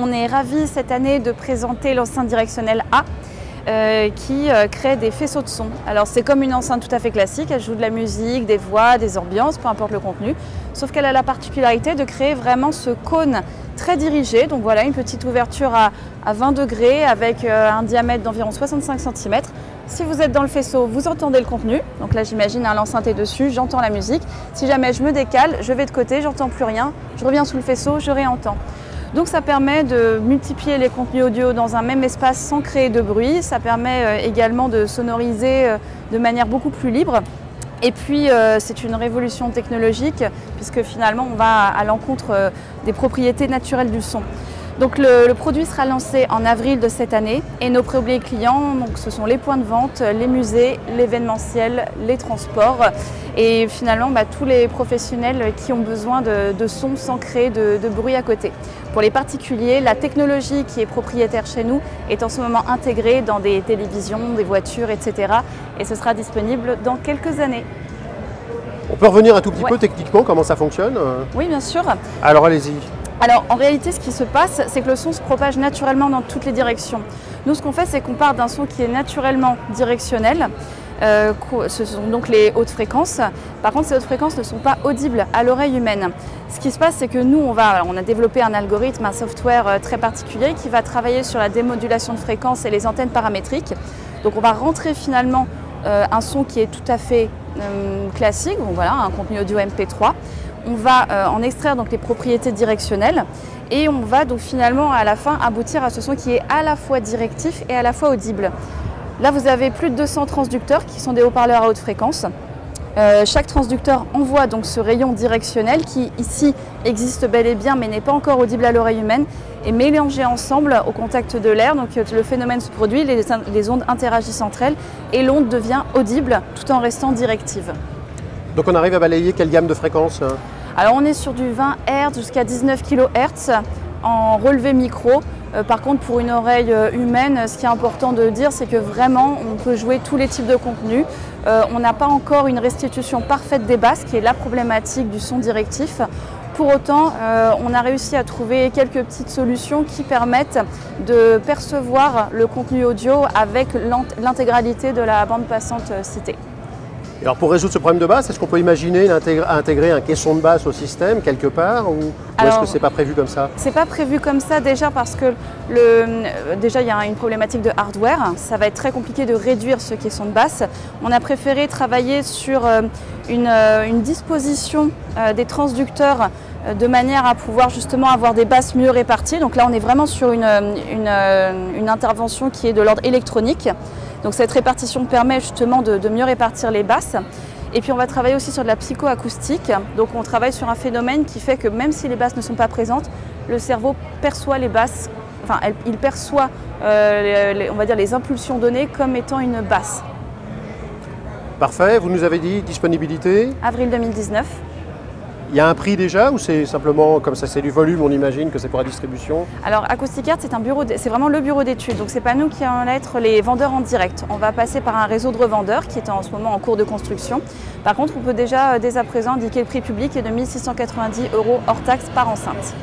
On est ravis cette année de présenter l'enceinte directionnelle A qui crée des faisceaux de son. Alors c'est comme une enceinte tout à fait classique, elle joue de la musique, des voix, des ambiances, peu importe le contenu, sauf qu'elle a la particularité de créer vraiment ce cône très dirigé. Donc voilà, une petite ouverture à 20 degrés avec un diamètre d'environ 65 cm. Si vous êtes dans le faisceau, vous entendez le contenu. Donc là j'imagine l'enceinte est dessus, j'entends la musique. Si jamais je me décale, je vais de côté, j'entends plus rien, je reviens sous le faisceau, je réentends. Donc ça permet de multiplier les contenus audio dans un même espace sans créer de bruit. Ça permet également de sonoriser de manière beaucoup plus libre. Et puis c'est une révolution technologique puisque finalement on va à l'encontre des propriétés naturelles du son. Donc le produit sera lancé en avril de cette année et nos premiers clients, donc, ce sont les points de vente, les musées, l'événementiel, les transports et finalement tous les professionnels qui ont besoin de son sans créer de bruit à côté. Pour les particuliers, la technologie qui est propriétaire chez nous est en ce moment intégrée dans des télévisions, des voitures, etc. Et ce sera disponible dans quelques années. On peut revenir un tout petit peu techniquement, comment ça fonctionne? Oui, bien sûr. Alors allez-y. Alors en réalité ce qui se passe, c'est que le son se propage naturellement dans toutes les directions. Nous ce qu'on fait, c'est qu'on part d'un son qui est naturellement directionnel. Ce sont donc les hautes fréquences. Par contre ces hautes fréquences ne sont pas audibles à l'oreille humaine. Ce qui se passe, c'est que nous on a développé un algorithme, un software très particulier qui va travailler sur la démodulation de fréquences et les antennes paramétriques. Donc on va rentrer finalement un son qui est tout à fait classique, donc voilà, un contenu audio MP3. On va en extraire donc les propriétés directionnelles et on va donc finalement à la fin aboutir à ce son qui est à la fois directif et à la fois audible. Là vous avez plus de 200 transducteurs qui sont des haut-parleurs à haute fréquence. Chaque transducteur envoie donc ce rayon directionnel qui ici existe bel et bien mais n'est pas encore audible à l'oreille humaine et mélangé ensemble au contact de l'air. Donc le phénomène se produit, les ondes interagissent entre elles et l'onde devient audible tout en restant directive. Donc on arrive à balayer quelle gamme de fréquences? Alors on est sur du 20 Hz jusqu'à 19 kHz en relevé micro. Par contre pour une oreille humaine, ce qui est important de dire, c'est que vraiment on peut jouer tous les types de contenus. On n'a pas encore une restitution parfaite des basses, qui est la problématique du son directif. Pour autant, on a réussi à trouver quelques petites solutions qui permettent de percevoir le contenu audio avec l'intégralité de la bande passante citée. Alors pour résoudre ce problème de basse, est-ce qu'on peut imaginer intégrer un caisson de basse au système quelque part ou est-ce que c'est pas prévu comme ça? C'est pas prévu comme ça déjà parce que déjà il y a une problématique de hardware, ça va être très compliqué de réduire ce caisson de basse. On a préféré travailler sur une disposition des transducteurs de manière à pouvoir justement avoir des basses mieux réparties. Donc là on est vraiment sur une intervention qui est de l'ordre électronique. Donc cette répartition permet justement de mieux répartir les basses. Et puis on va travailler aussi sur de la psychoacoustique. Donc on travaille sur un phénomène qui fait que même si les basses ne sont pas présentes, le cerveau perçoit les basses, enfin il perçoit on va dire les impulsions données comme étant une basse. Parfait, vous nous avez dit disponibilité? Avril 2019. Il y a un prix déjà ou c'est simplement comme ça, c'est du volume, on imagine que c'est pour la distribution? Alors Acoustic Art, c'est vraiment le bureau d'études, donc c'est pas nous qui allons être les vendeurs en direct. On va passer par un réseau de revendeurs qui est en ce moment en cours de construction. Par contre, on peut déjà dès à présent indiquer le prix public est de 1 690 € hors taxe par enceinte.